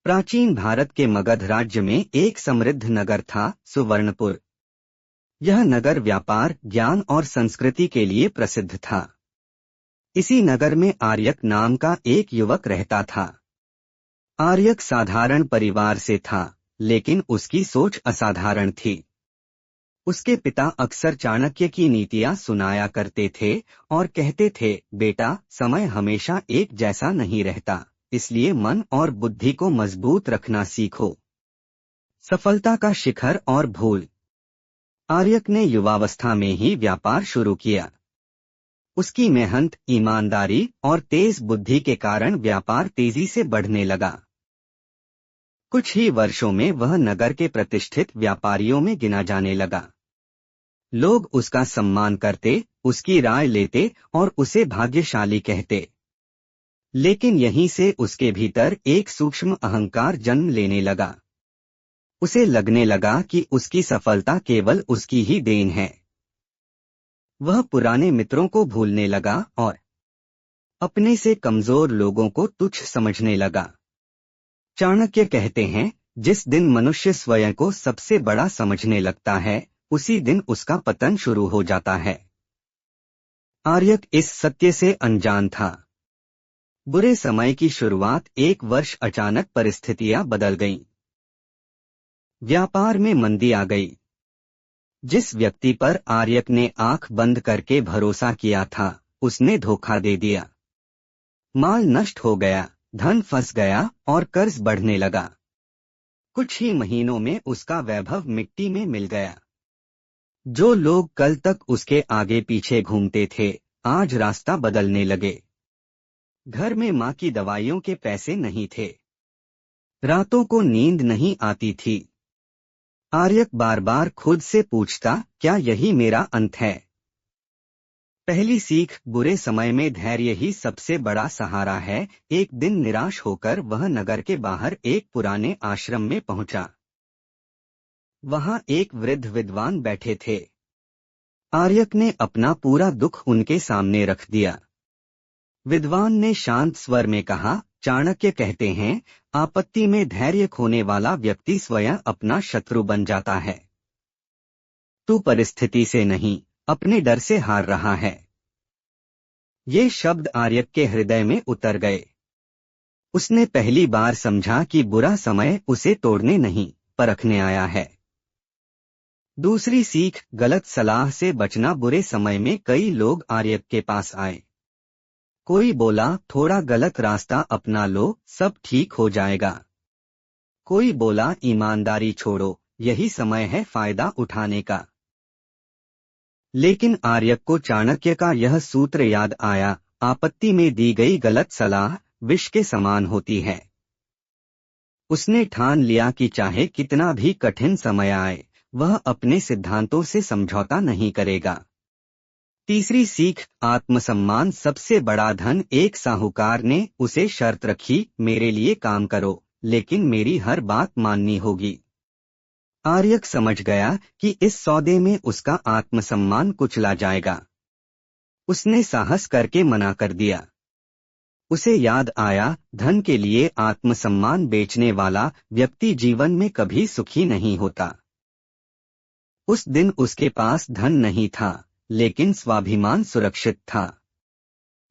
प्राचीन भारत के मगध राज्य में एक समृद्ध नगर था, सुवर्णपुर। यह नगर व्यापार, ज्ञान और संस्कृति के लिए प्रसिद्ध था। इसी नगर में आर्यक नाम का एक युवक रहता था। आर्यक साधारण परिवार से था, लेकिन उसकी सोच असाधारण थी। उसके पिता अक्सर चाणक्य की नीतियां सुनाया करते थे और कहते थे, बेटा, समय हमेशा एक जैसा नहीं रहता, इसलिए मन और बुद्धि को मजबूत रखना सीखो। सफलता का शिखर और भूल। आर्यक ने युवावस्था में ही व्यापार शुरू किया। उसकी मेहनत, ईमानदारी और तेज बुद्धि के कारण व्यापार तेजी से बढ़ने लगा। कुछ ही वर्षों में वह नगर के प्रतिष्ठित व्यापारियों में गिना जाने लगा। लोग उसका सम्मान करते, उसकी राय लेते और उसे भाग्यशाली कहते। लेकिन यहीं से उसके भीतर एक सूक्ष्म अहंकार जन्म लेने लगा। उसे लगने लगा कि उसकी सफलता केवल उसकी ही देन है। वह पुराने मित्रों को भूलने लगा और अपने से कमजोर लोगों को तुच्छ समझने लगा। चाणक्य कहते हैं, जिस दिन मनुष्य स्वयं को सबसे बड़ा समझने लगता है, उसी दिन उसका पतन शुरू हो जाता है। आर्यक इस सत्य से अनजान था। बुरे समय की शुरुआत एक वर्ष अचानक परिस्थितियां बदल गईं। व्यापार में मंदी आ गई। जिस व्यक्ति पर आर्यक ने आंख बंद करके भरोसा किया था, उसने धोखा दे दिया। माल नष्ट हो गया, धन फंस गया और कर्ज बढ़ने लगा। कुछ ही महीनों में उसका वैभव मिट्टी में मिल गया। जो लोग कल तक उसके आगे पीछे घूमते थे, आज रास्ता बदलने लगे। घर में माँ की दवाइयों के पैसे नहीं थे। रातों को नींद नहीं आती थी। आर्यक बार बार खुद से पूछता, क्या यही मेरा अंत है? पहली सीख, बुरे समय में धैर्य ही सबसे बड़ा सहारा है। एक दिन निराश होकर वह नगर के बाहर एक पुराने आश्रम में पहुंचा। वहां एक वृद्ध विद्वान बैठे थे। आर्यक ने अपना पूरा दुख उनके सामने रख दिया। विद्वान ने शांत स्वर में कहा, चाणक्य कहते हैं, आपत्ति में धैर्य खोने वाला व्यक्ति स्वयं अपना शत्रु बन जाता है। तू परिस्थिति से नहीं, अपने डर से हार रहा है। ये शब्द आर्यक के हृदय में उतर गए। उसने पहली बार समझा कि बुरा समय उसे तोड़ने नहीं, परखने आया है। दूसरी सीख, गलत सलाह से बचना। बुरे समय में कई लोग आर्यक के पास आए। कोई बोला, थोड़ा गलत रास्ता अपना लो, सब ठीक हो जाएगा। कोई बोला, ईमानदारी छोड़ो, यही समय है फायदा उठाने का। लेकिन आर्यक को चाणक्य का यह सूत्र याद आया, आपत्ति में दी गई गलत सलाह विष के समान होती है। उसने ठान लिया कि चाहे कितना भी कठिन समय आए, वह अपने सिद्धांतों से समझौता नहीं करेगा। तीसरी सीख, आत्मसम्मान सबसे बड़ा धन। एक साहूकार ने उसे शर्त रखी, मेरे लिए काम करो, लेकिन मेरी हर बात माननी होगी। आर्यक समझ गया कि इस सौदे में उसका आत्मसम्मान कुचला जाएगा। उसने साहस करके मना कर दिया। उसे याद आया, धन के लिए आत्मसम्मान बेचने वाला व्यक्ति जीवन में कभी सुखी नहीं होता। उस दिन उसके पास धन नहीं था, लेकिन स्वाभिमान सुरक्षित था।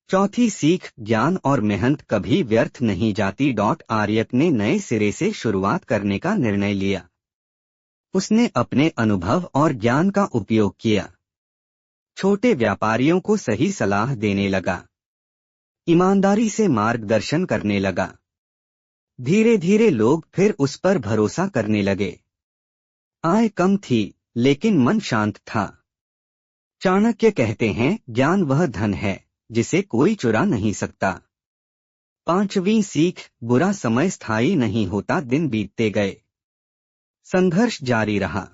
चौथी सीख, ज्ञान और मेहनत कभी व्यर्थ नहीं जाती। आर्यक ने नए सिरे से शुरुआत करने का निर्णय लिया। उसने अपने अनुभव और ज्ञान का उपयोग किया। छोटे व्यापारियों को सही सलाह देने लगा। ईमानदारी से मार्गदर्शन करने लगा। धीरे धीरे लोग फिर उस पर भरोसा करने लगे। आय कम थी, लेकिन मन शांत था। चाणक्य कहते हैं, ज्ञान वह धन है जिसे कोई चुरा नहीं सकता। पांचवी सीख, बुरा समय स्थायी नहीं होता। दिन बीतते गए, संघर्ष जारी रहा।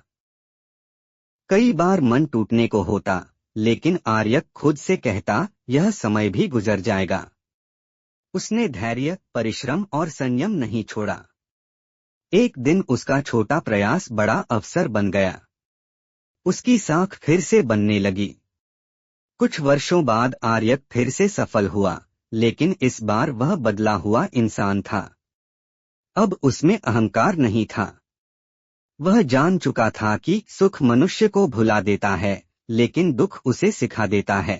कई बार मन टूटने को होता, लेकिन आर्यक खुद से कहता, यह समय भी गुजर जाएगा। उसने धैर्य, परिश्रम और संयम नहीं छोड़ा। एक दिन उसका छोटा प्रयास बड़ा अवसर बन गया। उसकी साख फिर से बनने लगी। कुछ वर्षों बाद आर्यक फिर से सफल हुआ, लेकिन इस बार वह बदला हुआ इंसान था। अब उसमें अहंकार नहीं था। वह जान चुका था कि सुख मनुष्य को भुला देता है, लेकिन दुख उसे सिखा देता है।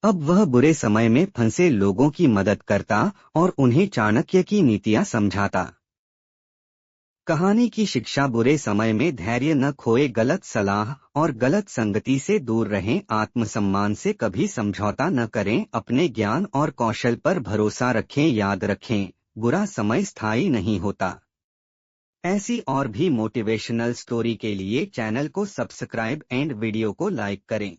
अब वह बुरे समय में फंसे लोगों की मदद करता और उन्हें चाणक्य की नीतियां समझाता। कहानी की शिक्षा: बुरे समय में धैर्य न खोए, गलत सलाह और गलत संगति से दूर रहें, आत्मसम्मान से कभी समझौता न करें, अपने ज्ञान और कौशल पर भरोसा रखें, याद रखें, बुरा समय स्थायी नहीं होता। ऐसी और भी मोटिवेशनल स्टोरी के लिए चैनल को सब्सक्राइब एंड वीडियो को लाइक करें।